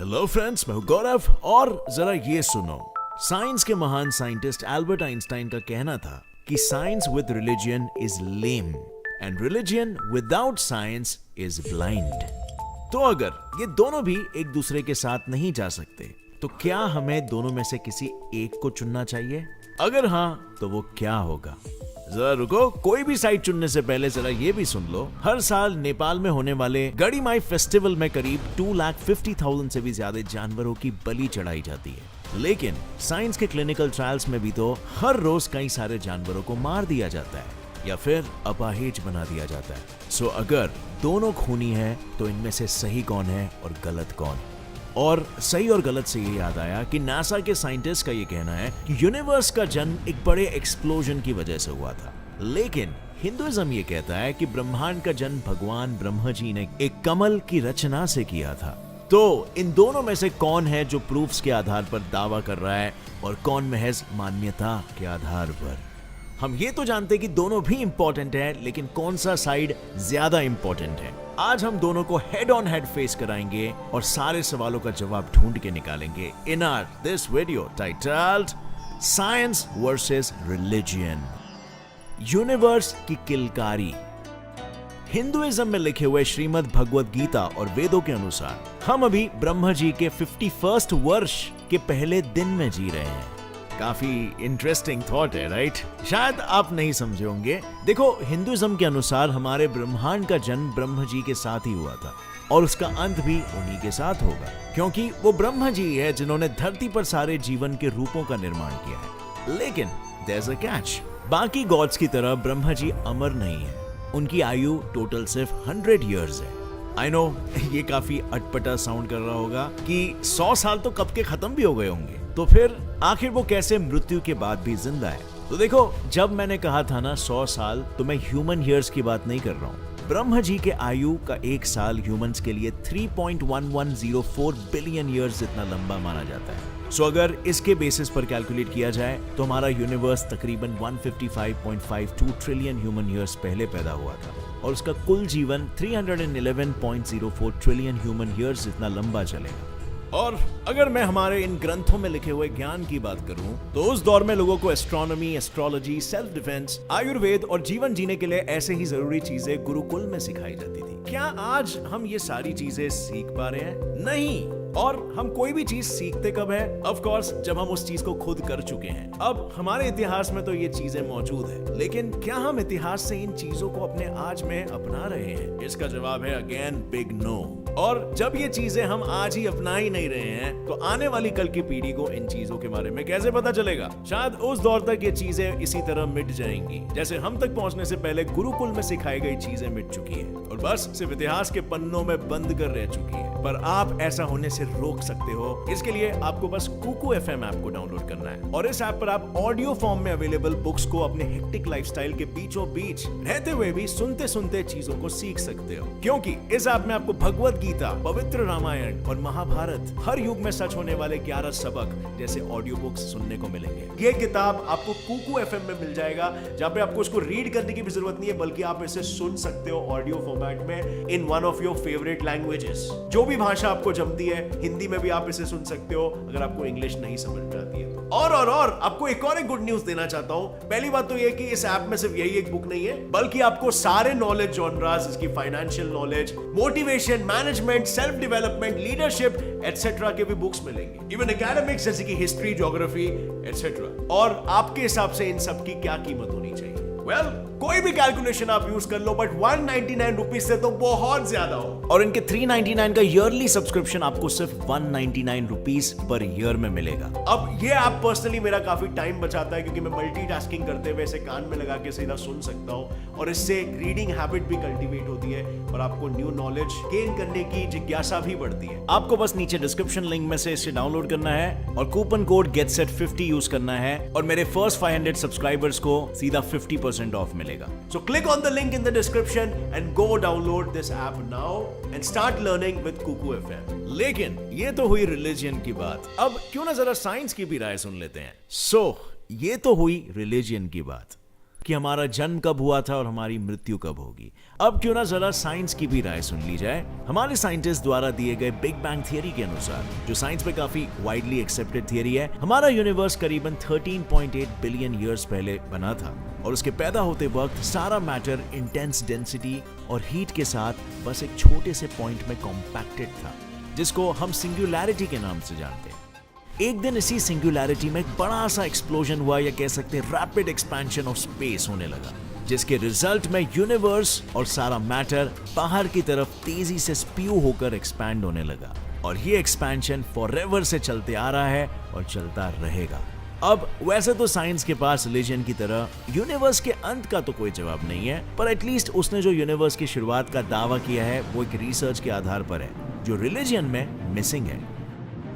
Hello friends, मैं हूं गौरव और जरा ये सुनो। साइंस के महान साइंटिस्ट एल्बर्ट आइंस्टाइन का कहना था कि science with religion is lame and religion without science is blind. तो अगर ये दोनों भी एक दूसरे के साथ नहीं जा सकते तो क्या हमें दोनों में से किसी एक को चुनना चाहिए? अगर हाँ तो वो क्या होगा? जरा रुको, कोई भी साइड चुनने से पहले जरा ये भी सुन लो। हर साल नेपाल में होने वाले गढ़ीमाई फेस्टिवल में करीब 2,50,000 से भी ज्यादा जानवरों की बलि चढ़ाई जाती है। लेकिन साइंस के क्लिनिकल ट्रायल्स में भी तो हर रोज कई सारे जानवरों को मार दिया जाता है या फिर अपाहिज बना दिया जाता है। सो अगर दोनों खूनी है तो इनमें से सही कौन है और गलत कौन? और सही और गलत से ये याद आया कि नासा के साइंटिस्ट का ये कहना है कि यूनिवर्स का जन्म एक बड़े एक्सप्लोजन की वजह से हुआ था, लेकिन हिंदुइज्म ये कहता है कि ब्रह्मांड का जन्म भगवान ब्रह्मा जी ने एक कमल की रचना से किया था। तो इन दोनों में से कौन है जो प्रूफ्स के आधार पर दावा कर रहा है और कौन महज मान्यता के आधार पर? हम ये तो जानते हैं कि दोनों भी इंपॉर्टेंट है, लेकिन कौन सा साइड ज्यादा इंपॉर्टेंट है? आज हम दोनों को हेड ऑन हेड फेस कराएंगे और सारे सवालों का जवाब ढूंढ के निकालेंगे in our this video titled science versus religion, universe की किलकारी। हिंदुइज्म में लिखे हुए श्रीमद् भगवद गीता और वेदों के अनुसार हम अभी ब्रह्मा जी के 51st वर्ष के पहले दिन में जी रहे हैं। काफी इंटरेस्टिंग थॉट है, राइट? शायद आप नहीं समझे होंगे। देखो, हिंदुइज्म के अनुसार हमारे ब्रह्मांड का जन्म ब्रह्मा जी के साथ ही हुआ था और उसका अंत भी उन्हीं के साथ होगा, क्योंकि वो ब्रह्मा जी है जिन्होंने धरती पर सारे जीवन के रूपों का निर्माण किया है। लेकिन there's a catch, बाकी गॉड्स की तरह ब्रह्मा जी अमर नहीं है। उनकी आयु टोटल सिर्फ 100 ईयर्स है। आई नो ये काफी अटपटा साउंड कर रहा होगा कि 100 साल तो कब के खत्म भी हो गए होंगे, तो फिर आखिर वो कैसे मृत्यु के बाद भी जिंदा है? तो देखो, जब मैंने कहा था ना 100 साल, तो मैं ह्यूमन ईयर्स की बात नहीं कर रहा हूँ। ब्रह्मा जी के आयु का एक साल ह्यूमंस के लिए 3.1104 बिलियन ईयर्स जितना लंबा माना जाता है। सो अगर इसके बेसिस पर कैलकुलेट किया जाए तो हमारा यूनिवर्स तकरीबन 155.52 ट्रिलियन ह्यूमन ईयर्स पहले पैदा हुआ था और उसका कुल जीवन 311.04 ट्रिलियन ह्यूमन ईयर्स जितना लंबा चलेगा। और अगर मैं हमारे इन ग्रंथों में लिखे हुए ज्ञान की बात करूं तो उस दौर में लोगों को astronomy, astrology, self defence, Ayurveda और जीवन जीने के लिए ऐसे ही जरूरी चीजें गुरुकुल में सिखाई जाती थी। क्या आज हम ये सारी चीजें सीख पा रहे हैं? नहीं। और हम कोई भी चीज सीखते कब है? ऑफ कोर्स जब हम उस चीज को खुद कर चुके हैं। अब हमारे इतिहास में तो ये चीजें मौजूद है, लेकिन क्या हम इतिहास से इन चीजों को अपने आज में अपना रहे हैं? इसका जवाब है अगेन बिग नो। और जब ये चीजें हम आज ही अपना ही नहीं रहे हैं तो आने वाली कल की पीढ़ी को इन चीजों के बारे में कैसे पता चलेगा? शायद उस दौर तक ये चीजें इसी तरह मिट जाएंगी जैसे हम तक पहुंचने से पहले गुरुकुल में सिखाई गई चीजें मिट चुकी है और बस सिर्फ इतिहास के पन्नों में बंद कर रह चुकी है। पर आप ऐसा होने से रोक सकते हो। इसके लिए आपको बस कुकू FM ऐप को डाउनलोड करना है और इस ऐप पर आप ऑडियो फॉर्म में अवेलेबल बुक्स को अपने हेक्टिक लाइफस्टाइल के बीचों बीच रहते हुए भी सुनते सुनते चीजों को सीख सकते हो, क्योंकि इस ऐप में आपको भगवद गीता, पवित्र रामायण और महाभारत, हर युग में सच होने वाले 11 सबक जैसे ऑडियो बुक्स सुनने को मिलेंगे। ये किताब आपको कुकू FM में मिल जाएगा, जहाँ पे आपको उसको रीड करने की भी जरूरत नहीं है, बल्कि आप इसे सुन सकते हो ऑडियो फॉर्मेट में in one of your favourite languages. जो भी भाषा आपको जमती है, हिंदी में भी आप इसे सुन सकते हो अगर आपको इंग्लिश नहीं समझ में आती है। और आपको एक और गुड न्यूज देना चाहता हूं। पहली बात तो ये कि इस ऐप में सिर्फ यही एक बुक नहीं है, बल्कि आपको सारे नॉलेज जॉनरास, इसकी financial knowledge, motivation, management, self development, leadership etcetera के भी बुक्स मिलेंगे। इवन एकेडमिक्स जैसे कि हिस्ट्री, ज्योग्राफी एटसेट्रा। और आपके हिसाब से इन सब की क्या कीमत होनी चाहिए? कोई भी कैलकुलेशन आप यूज कर लो, बट 199 रुपीज से तो बहुत ज्यादा हो। और इनके 399 का ईयरली सब्सक्रिप्शन आपको सिर्फ 199 रुपीज पर ईयर में मिलेगा। अब ये ऐप पर्सनली मेरा काफी टाइम बचाता है, क्योंकि मैं मल्टीटास्किंग करते हुए इसे कान में लगा के सीधा सुन सकता हूँ और इससे रीडिंग हैबिट भी कल्टीवेट होती है और आपको न्यू नॉलेज गेन करने की जिज्ञासा भी बढ़ती है। आपको बस नीचे डिस्क्रिप्शन लिंक में से इसे डाउनलोड करना है और कूपन कोड GetSet50 यूज करना है और मेरे फर्स्ट 500 सब्सक्राइबर्स को सीधा 50% ऑफ मिलेगा। So click on the link in the description and go download this app now and start learning with Kuku FM. लेकिन ये तो हुई रिलीजन की बात, अब क्यों ना जरा साइंस की भी राय सुन लेते हैं। ये तो हुई रिलीजन की बात। कि हमारा जन्म कब हुआ था और हमारी मृत्यु कब होगी। अब क्यों ना जरा साइंस की भी राय सुन ली जाए। हमारे साइंटिस्ट द्वारा दिए गए बिग बैंग थियरी के अनुसार, जो साइंस में काफी वाइडली एक्सेप्टेड थियरी है, हमारा यूनिवर्स करीबन 13.8 बिलियन ईयर्स पहले बना था और उसके पैदा होते वक्त सारा मैटर इंटेंस डेंसिटी और हीट के साथ बस एक छोटे से पॉइंट में कॉम्पैक्टेड था, जिसको हम सिंगुलैरिटी के नाम से जानते हैं। एक दिन इसी सिंगुलैरिटी में एक बड़ा सा एक्सप्लोजन हुआ, या कह सकते हैं रैपिड एक्सपेंशन ऑफ स्पेस होने लगा, जिसके रिजल्ट में यूनिवर्स और सारा मैटर बाहर की तरफ तेजी से स्प्यू होकर एक्सपैंड होने लगा। और ये एक्सपेंशन फॉरएवर से चलते आ रहा है और चलता रहेगा। अब वैसे तो साइंस के पास रिलीजन की तरह यूनिवर्स के अंत का तो कोई जवाब नहीं है, पर एटलीस्ट उसने जो यूनिवर्स की शुरुआत का दावा किया है वो एक रिसर्च के आधार पर है, जो रिलीजन में मिसिंग है।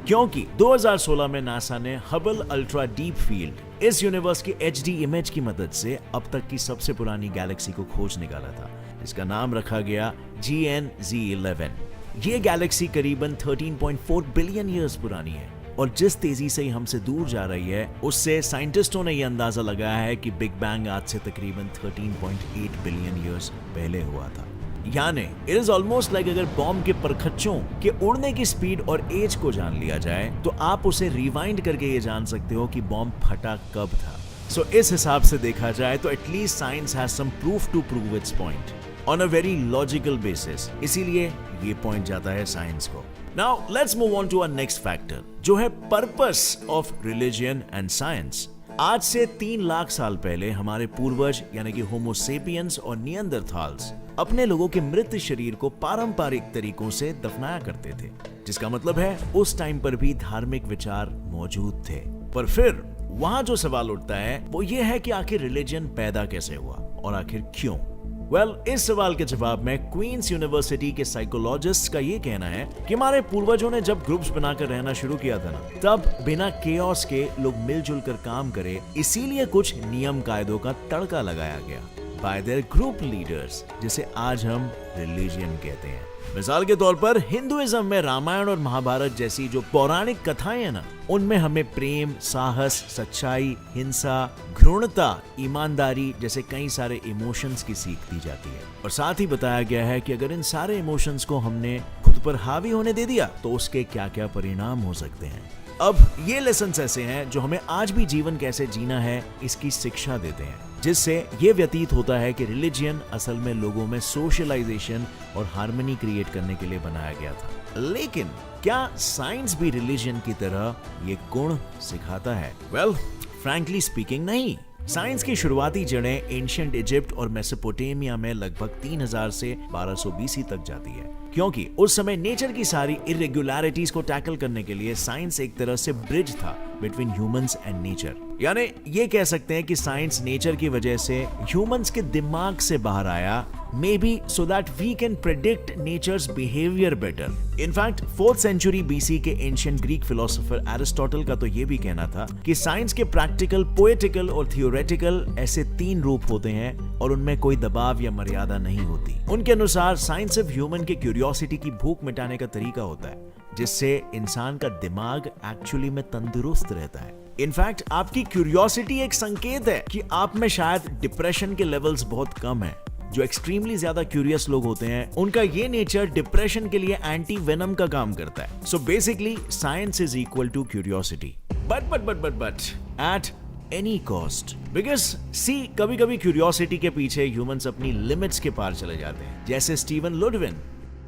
क्योंकि 2016 में नासा ने हबल अल्ट्रा डीप फील्ड इस यूनिवर्स की HD इमेज की मदद से अब तक की सबसे पुरानी गैलेक्सी को खोज निकाला था, जिसका नाम रखा गया GN-Z11। ये गैलेक्सी करीबन 13.4 बिलियन ईयर्स पुरानी है और जिस तेजी से हमसे दूर जा रही है, उससे साइंटिस्टों ने यह अंदाजा लगाया है कि बिग बैंग आज से तकरीबन 13.8 बिलियन ईयर्स पहले हुआ था। यानी इट इज ऑलमोस्ट लाइक अगर बॉम्ब के परखच्चों के उड़ने की स्पीड और एज को जान लिया जाए तो आप उसे रिवाइंड करके ये जान सकते हो कि बॉम्ब फटा कब था। सो इस हिसाब से देखा जाए तो at least science has some proof to prove its point on a very logical basis, इसीलिए ये पॉइंट जाता है साइंस को। Now let's move on to our next factor, जो है purpose of religion and science. आज से 3 लाख साल पहले हमारे पूर्वज यानी कि होमो सेपियंस और निएंडरथाल्स अपने लोगों के मृत शरीर को पारंपरिक तरीकों से दफनाया करते थे, जिसका मतलब है उस टाइम पर भी धार्मिक विचार मौजूद थे। पर फिर वहां जो सवाल उठता है वो ये है कि आखिर रिलीजन पैदा कैसे हुआ और आखिर क्यों। इस सवाल के जवाब में क्वींस यूनिवर्सिटी के साइकोलॉजिस्ट का ये कहना है कि हमारे पूर्वजों ने जब ग्रुप्स बनाकर रहना शुरू किया था ना, तब बिना केओस के लोग मिलजुल कर काम करे, इसीलिए कुछ नियम कायदों का तड़का लगाया गया बाय देयर ग्रुप लीडर्स, जिसे आज हम रिलीजन कहते हैं। मिसाल के तौर पर हिंदुइज्म में रामायण और महाभारत जैसी जो पौराणिक कथाएं हैं ना, उनमें हमें प्रेम, साहस, सच्चाई, हिंसा, घृणता, ईमानदारी जैसे कई सारे इमोशंस की सीख दी जाती है। और साथ ही बताया गया है कि अगर इन सारे इमोशंस को हमने खुद पर हावी होने दे दिया तो उसके क्या क्या परिणाम हो सकते हैं। अब ये लेसन्स ऐसे हैं जो हमें आज भी जीवन कैसे जीना है इसकी शिक्षा देते हैं, जिससे ये व्यतीत होता है कि रिलीजन असल में लोगों में सोशलाइजेशन और हार्मनी क्रिएट करने के लिए बनाया गया था। लेकिन क्या साइंस भी रिलीजन की तरह ये गुण सिखाता है? फ्रैंकली स्पीकिंग नहीं। साइंस की शुरुआती जड़ें एंशिएंट इजिप्ट और मेसोपोटामिया में लगभग 3000 से 1200 BC तक जाती है, क्योंकि उस समय नेचर की सारी इरेगुलरिटीज को टैकल करने के लिए साइंस एक तरह से ब्रिज था बिटवीन ह्यूमंस एंड नेचर। यानी ये कह सकते हैं कि साइंस नेचर की वजह से ह्यूमंस के दिमाग से बाहर आया, maybe so that we can predict nature's behaviour better. In fact 4th century BC के एंशिएंट ग्रीक फिलोसोफर एरिस्टोटल का तो ये भी कहना था कि साइंस के प्रैक्टिकल, पोएटिकल और थियोरेटिकल ऐसे 3 रूप होते हैं और उनमें कोई दबाव या मर्यादा नहीं होती। उनके अनुसार साइंस सिर्फ ह्यूमन के क्यूरियोसिटी की भूख मिटाने का तरीका होता है, जिससे इंसान का दिमाग एक्चुअली में तंदुरुस्त रहता है। इनफैक्ट आपकी क्यूरियोसिटी एक संकेत है कि आप में शायद डिप्रेशन के लेवल्स बहुत कम है। जो एक्सट्रीमली ज्यादा क्यूरियस लोग होते हैं, उनका ये नेचर डिप्रेशन के लिए एंटी वेनम का काम करता है। So basically science is equal to curiosity, but at any cost. Because see कभी कभी क्यूरियोसिटी के पीछे ह्यूमंस अपनी लिमिट्स के पार चले जाते हैं, जैसे स्टीवन लुडविन,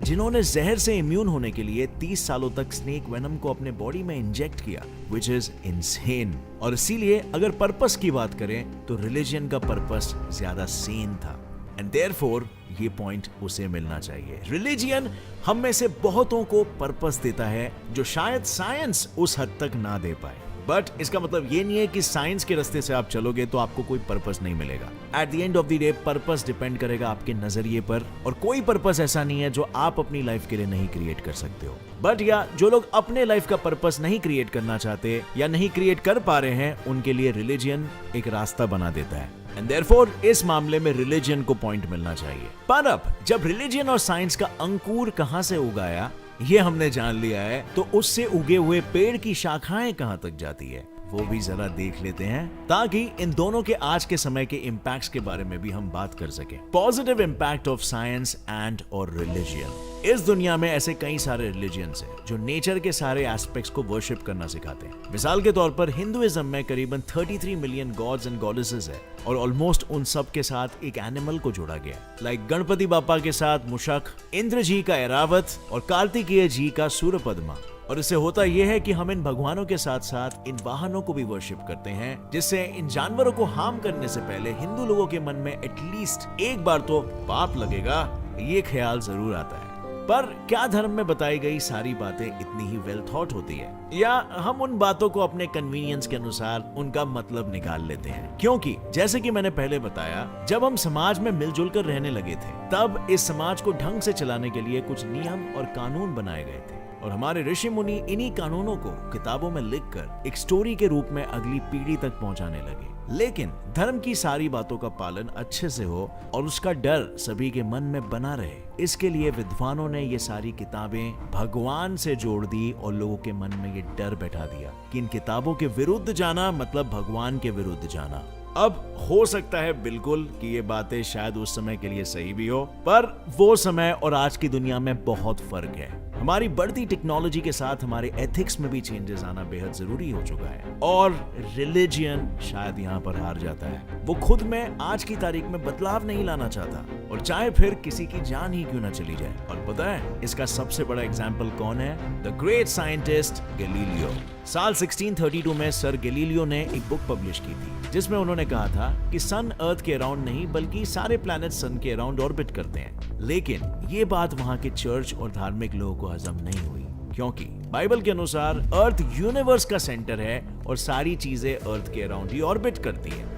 जिन्होंने जहर से इम्यून होने के लिए 30 सालों तक स्नेक वेनम को अपने बॉडी में इंजेक्ट किया, विच इज इनसेन। और इसीलिए अगर पर्पस की बात करें तो रिलीजन का पर्पस ज्यादा सेन था, एंड देयरफॉर ये पॉइंट उसे मिलना चाहिए। रिलीजन हम में से बहुतों को पर्पस देता है जो शायद साइंस उस हद तक ना दे पाए। बट इसका मतलब ये नहीं है कि साइंस के रास्ते से आप चलोगे तो आपको कोई पर्पस नहीं मिलेगा। At the end of the day purpose depend करेगा आपके नजरिए पर, और कोई पर्पस ऐसा नहीं है जो आप अपनी लाइफ के लिए नहीं क्रिएट कर सकते हो। बट या जो लोग अपने लाइफ का पर्पस नहीं क्रिएट करना चाहते या नहीं क्रिएट कर पा रहे हैं, उनके लिए रिलीजन एक रास्ता बना देता है, एंड देयरफॉर इस मामले में रिलीजन को पॉइंट मिलना चाहिए। पर अब जब रिलीजन और साइंस का अंकुर कहां से उगाया ये हमने जान लिया है, तो उससे उगे हुए पेड़ की शाखाएं कहां तक जाती है वो भी जरा देख लेते हैं, ताकि इन दोनों के आज के समय के इम्पैक्ट्स के बारे में भी हम बात कर सकें। Positive impact of science and और रिलीजन। इस दुनिया में ऐसे कई सारे रिलीजियंस हैं जो नेचर के सारे एस्पेक्ट्स को वर्शिप करना सिखाते हैं। मिसाल के तौर पर हिंदुइज्म में करीबन 33 मिलियन गॉड्स एंड गॉडेसेस है और ऑलमोस्ट उन सब के साथ एक एनिमल को जोड़ा गया, लाइक गणपति बापा के साथ मुशक, इंद्र जी का ऐरावत और कार्तिकेय जी का सूर्यपद्मा। और इससे होता यह है कि हम इन भगवानों के साथ साथ इन वाहनों को भी वर्शिप करते हैं, जिससे इन जानवरों को हार्म करने से पहले हिंदू लोगों के मन में एटलीस्ट एक बार तो पाप लगेगा, ये ख्याल जरूर आता है। पर क्या धर्म में बताई गई सारी बातें इतनी ही वेल थॉट होती है, या हम उन बातों को अपने कन्वीनियंस के अनुसार उनका मतलब निकाल लेते हैं? क्योंकि जैसे कि मैंने पहले बताया, जब हम समाज में मिलजुल कर रहने लगे थे, तब इस समाज को ढंग से चलाने के लिए कुछ नियम और कानून बनाए गए थे, और हमारे ऋषि मुनि इन्हीं कानूनों को किताबों में लिखकर एक स्टोरी के रूप में अगली पीढ़ी तक पहुंचाने लगे। लेकिन धर्म की सारी बातों का पालन अच्छे से हो और उसका डर सभी के मन में बना रहे, इसके लिए विद्वानों ने ये सारी किताबें भगवान से जोड़ दी और लोगों के मन में ये डर बैठा दिया कि इन किताबों के विरुद्ध जाना मतलब भगवान के विरुद्ध जाना। अब हो सकता है बिल्कुल कि ये बातें शायद उस समय के लिए सही भी हो, पर वो समय और आज की दुनिया में बहुत फर्क है। हमारी बढ़ती टेक्नोलॉजी के साथ हमारे एथिक्स में भी चेंजेस आना बेहद जरूरी हो चुका है, और रिलीजियन शायद यहाँ पर हार जाता है। वो खुद में आज की तारीख में बदलाव नहीं लाना चाहता, और चाहे फिर किसी की जान ही क्यों ना चली जाए। और पता है इसका सबसे बड़ा एग्जाम्पल कौन है? The great scientist Galileo. साल 1632 में सर गैलीलियो ने एक बुक पब्लिश की थी, जिसमें उन्होंने कहा था कि सन अर्थ के अराउंड नहीं बल्कि सारे प्लैनेट सन के अराउंड ऑर्बिट करते हैं। लेकिन ये बात वहां के चर्च और धार्मिक लोगों को हजम नहीं हुई, क्योंकि बाइबल के अनुसार अर्थ यूनिवर्स का सेंटर है और सारी चीजें अर्थ के अराउंड ही ऑर्बिट करती है।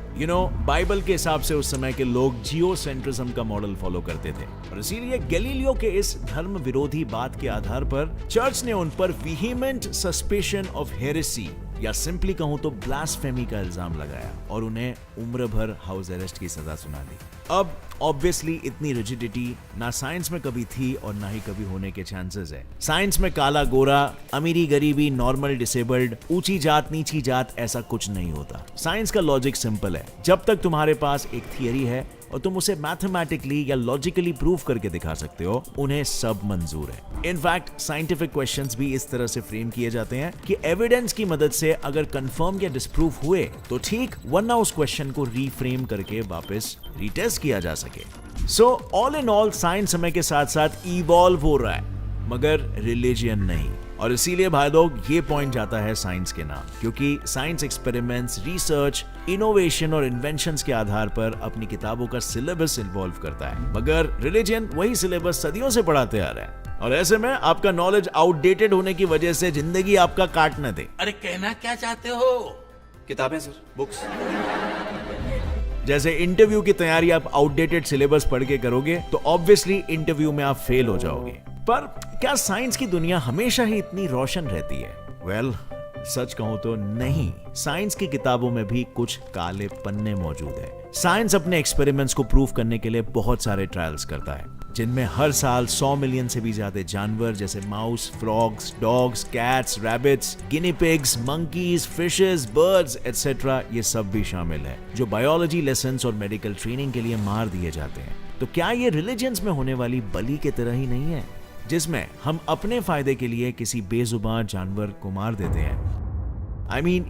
बाइबल के हिसाब से उस समय के लोग जियोसेंट्रिज्म का मॉडल फॉलो करते थे, और इसीलिए गैलीलियो के इस धर्म विरोधी बात के आधार पर चर्च ने उन पर वीहीमेंट सस्पेशन ऑफ हेरेसी या सिंपली कहूं तो ब्लास्फेमी का इल्जाम लगाया और उन्हें उम्र भर हाउस अरेस्ट की सजा सुना दी। अब ऑब्वियसली इतनी रिजिडिटी ना साइंस में कभी थी और ना ही कभी होने के चांसेस है। साइंस में काला गोरा, अमीरी गरीबी, नॉर्मल डिसेबल्ड, ऊंची जात नीची जात, ऐसा कुछ नहीं होता। साइंस का लॉजिक सिंपल है, जब तक तुम्हारे पास एक थियरी है और तुम उसे मैथमेटिकली या लॉजिकली प्रूव करके दिखा सकते हो, उन्हें सब मंजूर है। इनफैक्ट साइंटिफिक क्वेश्चंस भी इस तरह से फ्रेम किए जाते हैं कि एविडेंस की मदद से अगर कंफर्म या डिस्प्रूव हुए तो ठीक, वरना उस क्वेश्चन को रीफ्रेम करके वापस रीटेस्ट किया जा सके। So all in all science समय के साथ साथ इवॉल्व हो रहा है, मगर रिलीजियन नहीं। और इसीलिए भाई लोग ये पॉइंट जाता है साइंस के नाम, क्योंकि साइंस एक्सपेरिमेंट्स, रिसर्च, इनोवेशन और इन्वेंशंस के आधार पर अपनी किताबों का सिलेबस इन्वॉल्व करता है, मगर रिलीजन वही सिलेबस सदियों से पढ़ाते आ रहा है। और ऐसे में आपका नॉलेज आउटडेटेड होने की वजह से जिंदगी आपका काट न दे। अरे कहना क्या चाहते हो? किताबें सर, बुक्स। जैसे इंटरव्यू की तैयारी आप आउटडेटेड सिलेबस पढ़ के करोगे तो ऑब्वियसली इंटरव्यू में आप फेल हो जाओगे। पर क्या साइंस की दुनिया हमेशा ही इतनी रोशन रहती है? वेल, सच कहूं तो नहीं। साइंस की किताबों में भी कुछ काले पन्ने मौजूद है। साइंस अपने एक्सपेरिमेंट्स को प्रूव करने के लिए बहुत सारे ट्रायल्स करता है, जिनमें हर साल 100 मिलियन से भी ज्यादा जानवर जैसे mouse, frogs, dogs, cats, rabbits, गिनी pigs, monkeys, fishes, birds etcetera, ये सब भी शामिल है, जो बायोलॉजी लेसन्स और मेडिकल ट्रेनिंग के लिए मार दिए जाते हैं। तो क्या ये रिलीजन्स में होने वाली बलि की तरह ही नहीं है, जिसमें हम अपने फायदे के लिए किसी बेजुबान जानवर को मार देते हैं?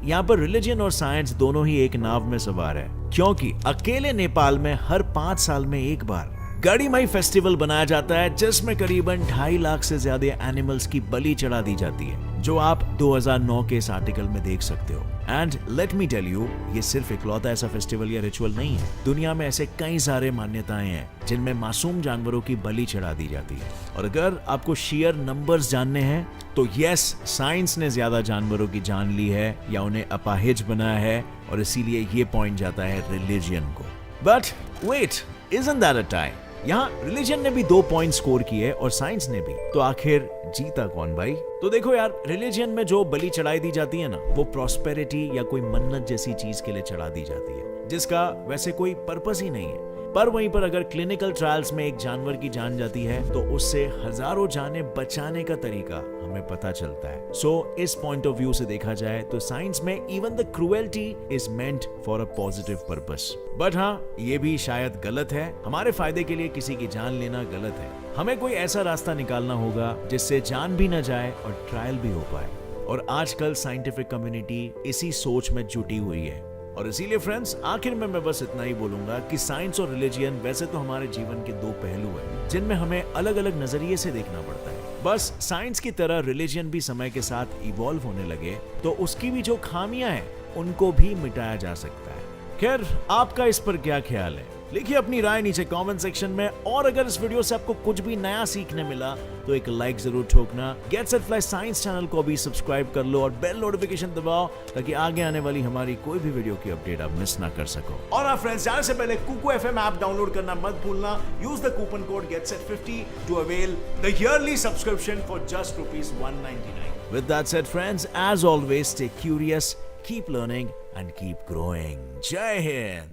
यहाँ पर रिलीजन और साइंस दोनों ही एक नाव में सवार है, क्योंकि अकेले नेपाल में हर 5 साल में एक बार गढ़ीमाई फेस्टिवल बनाया जाता है, जिसमें करीबन 2.5 लाख से ज्यादा एनिमल्स की बलि चढ़ा दी जाती है, जो आप 2009 के इस आर्टिकल में देख सकते हो। And let me tell you, ये सिर्फ इकलौता ऐसा फेस्टिवल या रिचुअल नहीं है। दुनिया में ऐसे कई सारे मान्यताएं हैं जिनमें मासूम जानवरों की बलि चढ़ा दी जाती है। और अगर आपको शेयर नंबर्स जानने हैं तो यस, साइंस ने ज्यादा जानवरों की जान ली है या उन्हें अपाहिज बनाया है, और इसीलिए ये पॉइंट जाता है रिलीजन को। But wait, isn't that a time? यहाँ रिलीजन ने भी 2 पॉइंट स्कोर किए और साइंस ने भी, तो आखिर जीता कौन भाई? तो देखो यार, रिलीजन में जो बलि चढ़ाई दी जाती है ना, वो प्रॉस्पेरिटी या कोई मन्नत जैसी चीज के लिए चढ़ा दी जाती है, जिसका वैसे कोई पर्पस ही नहीं है। पर वहीं पर अगर क्लिनिकल ट्रायल्स में एक जानवर की जान जाती है तो उससे हजारों जानें बचाने का तरीका हमें पता चलता है। सो इस पॉइंट ऑफ व्यू से देखा जाए तो साइंस में even the cruelty is meant for a positive purpose. But हाँ, ये भी शायद गलत है। हमारे फायदे के लिए किसी की जान लेना गलत है। हमें कोई ऐसा रास्ता निकालना होगा जिससे जान भी न जाए और ट्रायल भी हो पाए। और आजकल साइंटिफिक कम्युनिटी इसी सोच में जुटी हुई है। और इसीलिए फ्रेंड्स, आखिर में मैं बस इतना ही बोलूंगा कि साइंस और रिलीजियन वैसे तो हमारे जीवन के दो पहलू हैं, जिनमें हमें अलग अलग नजरिए से देखना पड़ता है। बस साइंस की तरह रिलीजियन भी समय के साथ इवॉल्व होने लगे तो उसकी भी जो खामियां हैं उनको भी मिटाया जा सकता है। खैर, आपका इस पर क्या ख्याल है? लिखिए अपनी राय नीचे कमेंट सेक्शन में। और अगर इस वीडियो से आपको कुछ भी नया सीखने मिला तो एक लाइक जरूर ठोकना। Get set fly science channel को भी सब्सक्राइब कर लो और बेल नोटिफिकेशन दबाओ ताकि आगे आने वाली हमारी कोई भी वीडियो की अपडेट आप मिस ना कर सको। और आप फ्रेंड्स, जाने से पहले कुकू एफएम ऐप डाउनलोड करना मत भूलना। Use the coupon code GetSet50 to avail the yearly subscription for just ₹199। With that said friends, as always, stay curious, keep learning and keep growing. Jai Hind!